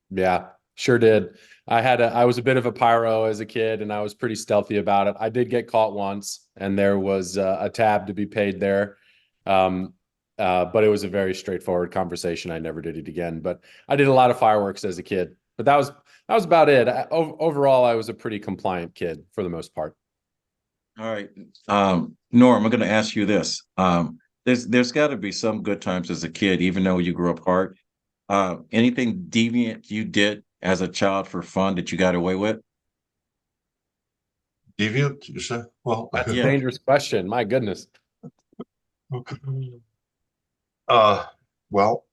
Yeah, sure did. I was a bit of a pyro as a kid, and I was pretty stealthy about it. I did get caught once, and there was a tab to be paid there. Um, but it was a very straightforward conversation. I never did it again, but I did a lot of fireworks as a kid, but that was about it. Overall, I was a pretty compliant kid for the most part. All right. Norm, I'm going to ask you this. There's got to be some good times as a kid, even though you grew up hard. Anything deviant you did as a child for fun that you got away with? Deviant, you say? Well, That's a Yeah. dangerous question. My goodness. uh, well,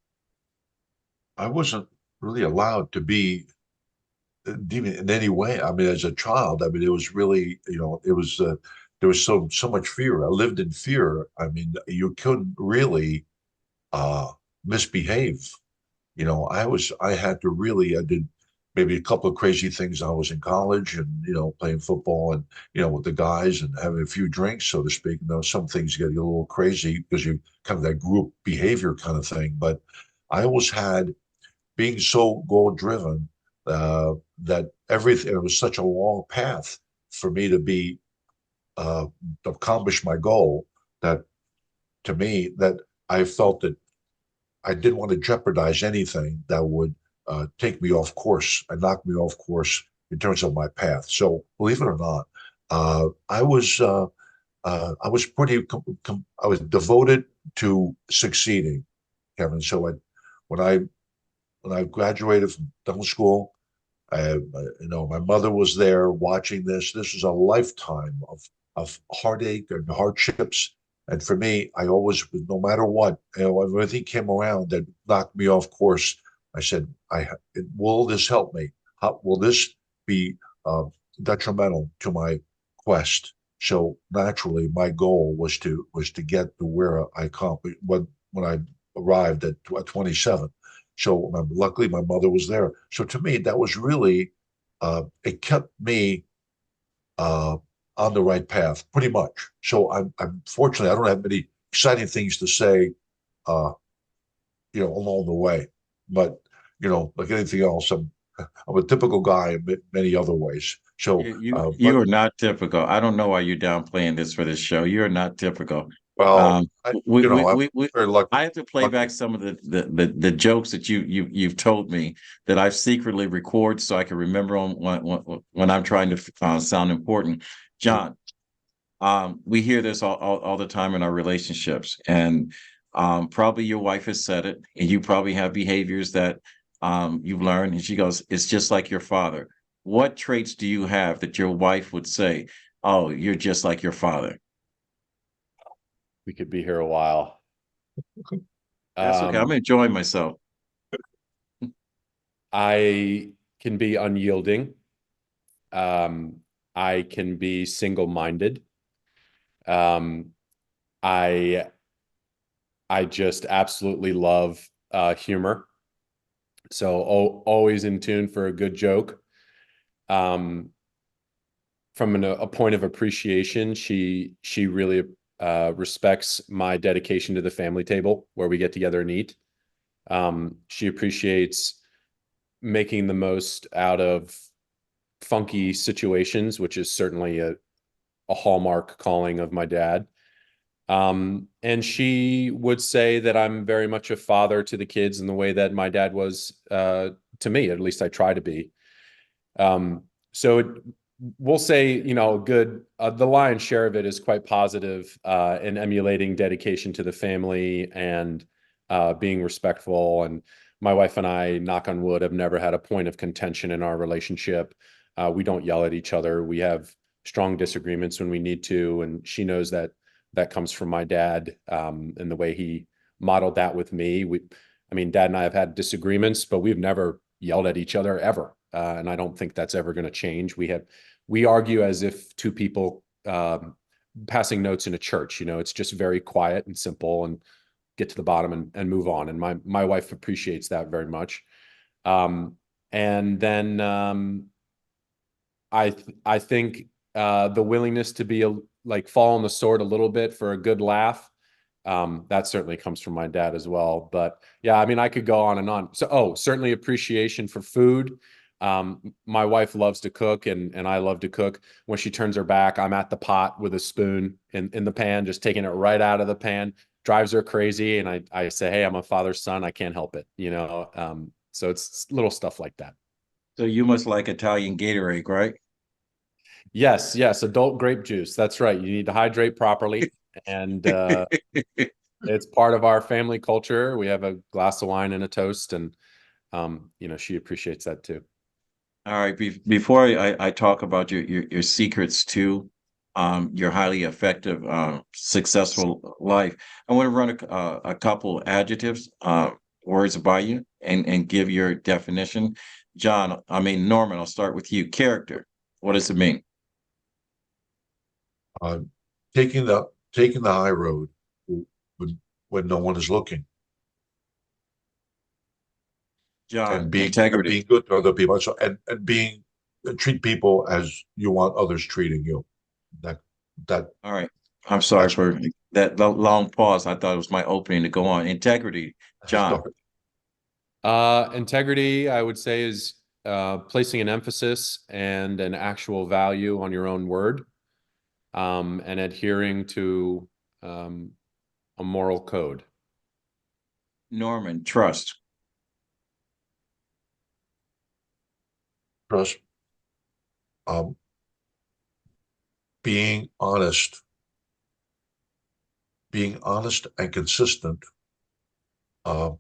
I wasn't really allowed to be deviant in any way. I mean, as a child, I mean, it was really, it was there was so much fear. I lived in fear. I mean, you couldn't really uh misbehave. I did maybe a couple of crazy things. I was in college and, playing football and, with the guys and having a few drinks, so to speak. Some things get a little crazy because you kind of that group behavior kind of thing. But I always had, being so goal driven, that everything, it was such a long path for me uh, accomplish my goal, that to me, that I felt that I didn't want to jeopardize anything that would take me off course and knock me off course in terms of my path. So, believe it or not, I was I was devoted to succeeding, Kevin. So, when I when I graduated from dental school, my mother was there watching this. This is a lifetime of heartache and hardships. And for me, I always, no matter what, when everything came around that knocked me off course, I said, will this help me? Will this be detrimental to my quest? So naturally, my goal was to get to where I accomplished when I arrived at 27. So luckily, my mother was there. So to me, that was really, it kept me uh, on the right path, pretty much. So I'm fortunately, I don't have many exciting things to say, uh, along the way. But like anything else, I'm a typical guy in many other ways. So, You are not typical. I don't know why you're downplaying this for this show. You're not typical. well, Um, I'm very lucky. I have to play back Lucky. some of the jokes that you've told me that I've secretly recorded so I can remember them when I'm trying to sound important. John, we hear this all the time in our relationships, and probably your wife has said it, and you probably have behaviors that you've learned. And she goes, "It's just like your father." What traits do you have that your wife would say, "Oh, you're just like your father"? We could be here a while. That's okay. I'm Um, enjoying myself. I can be unyielding. Um, I can be single-minded. Um, I I just absolutely love humor. So always in tune for a good joke. Um, from a point of appreciation, she really respects my dedication to the family table where we get together and eat. She appreciates making the most out of funky situations, which is certainly a hallmark calling of my dad. And she would say that I'm very much a father to the kids in the way that my dad was to me. At least I try to be. So we'll say, good. The lion's share of it is quite positive in emulating dedication to the family and being respectful. And my wife and I, knock on wood, have never had a point of contention in our relationship. We don't yell at each other. We have strong disagreements when we need to, and she knows that that comes from my dad and the way he modeled that with me. I mean, Dad and I have had disagreements, but we've never yelled at each other ever. And I don't think that's ever going to change. We argue as if two people passing notes in a church. It's just very quiet and simple, and get to the bottom and move on. And my wife appreciates that very much. And then I think the willingness to be like fall on the sword a little bit for a good laugh. That certainly comes from my dad as well. But yeah, I mean, I could go on and on. So, certainly appreciation for food. My wife loves to cook, and I love to cook. When she turns her back, I'm at the pot with a spoon in the pan, just taking it right out of the pan. Drives her crazy. And I say, hey, I'm a father's son. I can't help it, So it's little stuff like that. So you must like Italian Gatorade, right? Yes, adult grape juice. That's right. You need to hydrate properly. And it's part of our family culture. We have a glass of wine and a toast, and she appreciates that too. All right. Before I talk about your secrets to your highly effective, successful life, I want to run a couple adjectives, words by you, and give your definition. John, I mean Norman, I'll start with you. Character. What does it mean? Uh, taking the high road when no one is looking, John, and integrity. being good to other people. So and being treat people as you want others treating you. That that All right. I'm sorry that's for that long pause. I thought it was my opening to go on. Integrity. John. Integrity, I would say, is placing an emphasis and an actual value on your own word, and adhering to a moral code. Norman. Trust. trust. Um, being honest, and consistent uh,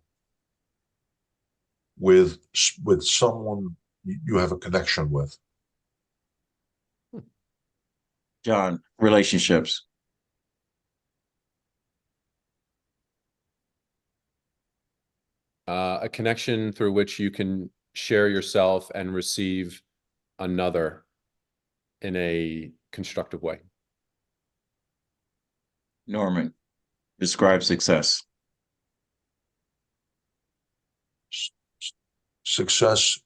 with someone you have a connection with. John. Relationships. A connection through which you can share yourself and receive another in a constructive way. Norman. Describe success. Success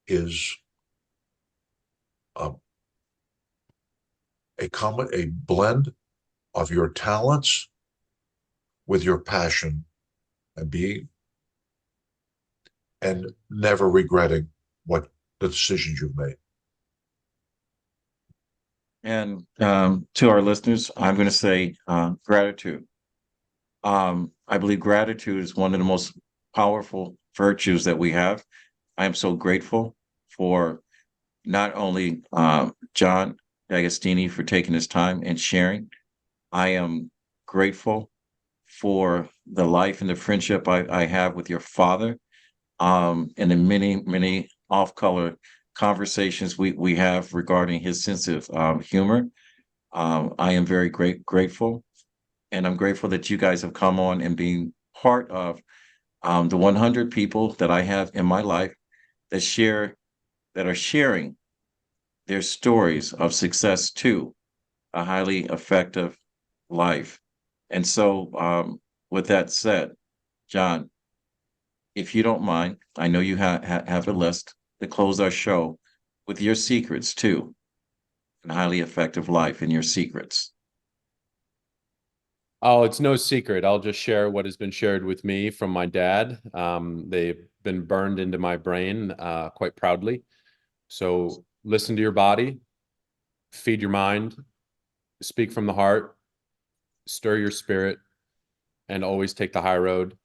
is a blend of your talents with your passion, and never regretting what the decisions you've made. And to our listeners, I'm going to say gratitude. I believe gratitude is one of the most powerful virtues that we have. I am so grateful for not only John D'Agostini for taking his time and sharing. I am grateful for the life and the friendship I have with your father, and the many off-color conversations we have regarding his sense of humor. I am very grateful, and I'm grateful that you guys have come on and being part of the 100 people that I have in my life that are sharing their stories of success too, a highly effective life. And so, with that said, John, if you don't mind, I know you have a list to close our show with your secrets too, and highly effective life and your secrets. Oh, it's no secret. I'll just share what has been shared with me from my dad. They've been burned into my brain quite proudly. So listen to your body, feed your mind, speak from the heart, stir your spirit and always take the high road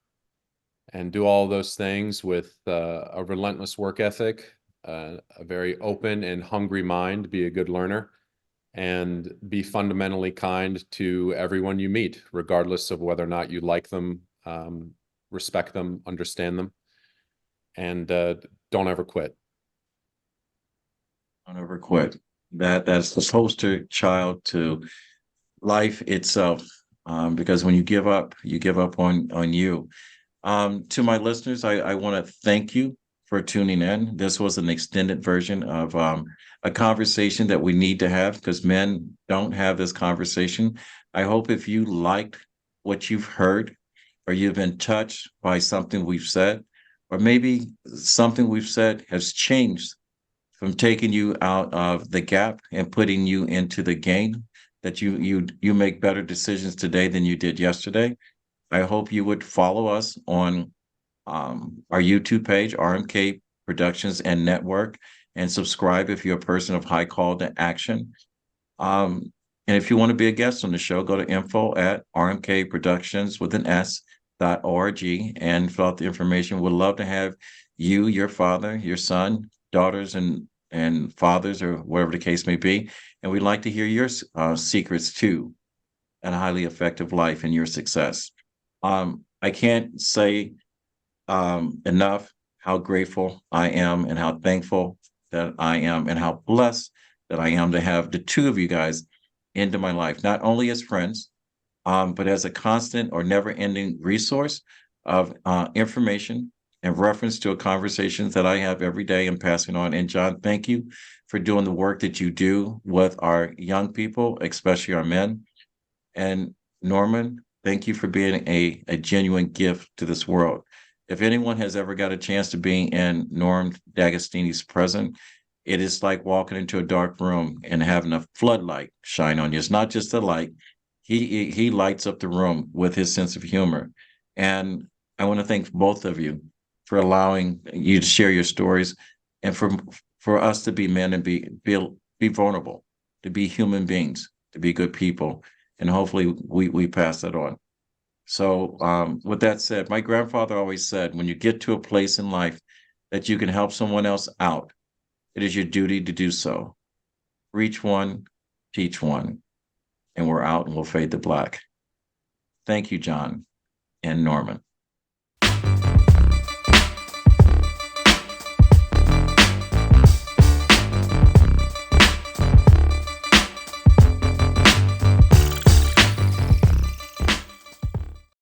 and do all those things with a relentless work ethic, a very open and hungry mind, be a good learner, and be fundamentally kind to everyone you meet, regardless of whether or not you like them, respect them, understand them, and don't ever quit. Don't ever quit. That's the poster child to life itself. Because when you give up on you. To my listeners, I want to thank you for tuning in. This was an extended version of a conversation that we need to have because men don't have this conversation. I hope if you liked what you've heard, or you've been touched by something we've said, or maybe something we've said has changed from taking you out of the gap and putting you into the game, that you make better decisions today than you did yesterday. I hope you would follow us on our YouTube page, RMK Productions and Network, and subscribe if you're a person of high call to action. And if you want to be a guest on the show, go to info at RMK Productions with an S.org and fill out the information. We'd love to have you, your father, your son, daughters, and fathers, or whatever the case may be. And we'd like to hear your secrets too, and a highly effective life and your success. I can't say enough how grateful I am and how thankful that I am and how blessed that I am to have the two of you guys into my life, not only as friends, but as a constant or never-ending resource of information and reference to a conversations that I have every day and passing on. And John, thank you for doing the work that you do with our young people, especially our men. And Norman, thank you for being a genuine gift to this world. If anyone has ever got a chance to be in Norm D'Agostini's presence, it is like walking into a dark room and having a floodlight shine on you. It's not just a light. He lights up the room with his sense of humor. And I want to thank both of you for allowing you to share your stories and for us to be men and be vulnerable, to be human beings, to be good people. And hopefully we pass that on. So with that said, my grandfather always said, when you get to a place in life that you can help someone else out, it is your duty to do so. Reach one, teach one, and we're out and we'll fade to black. Thank you, John and Norman.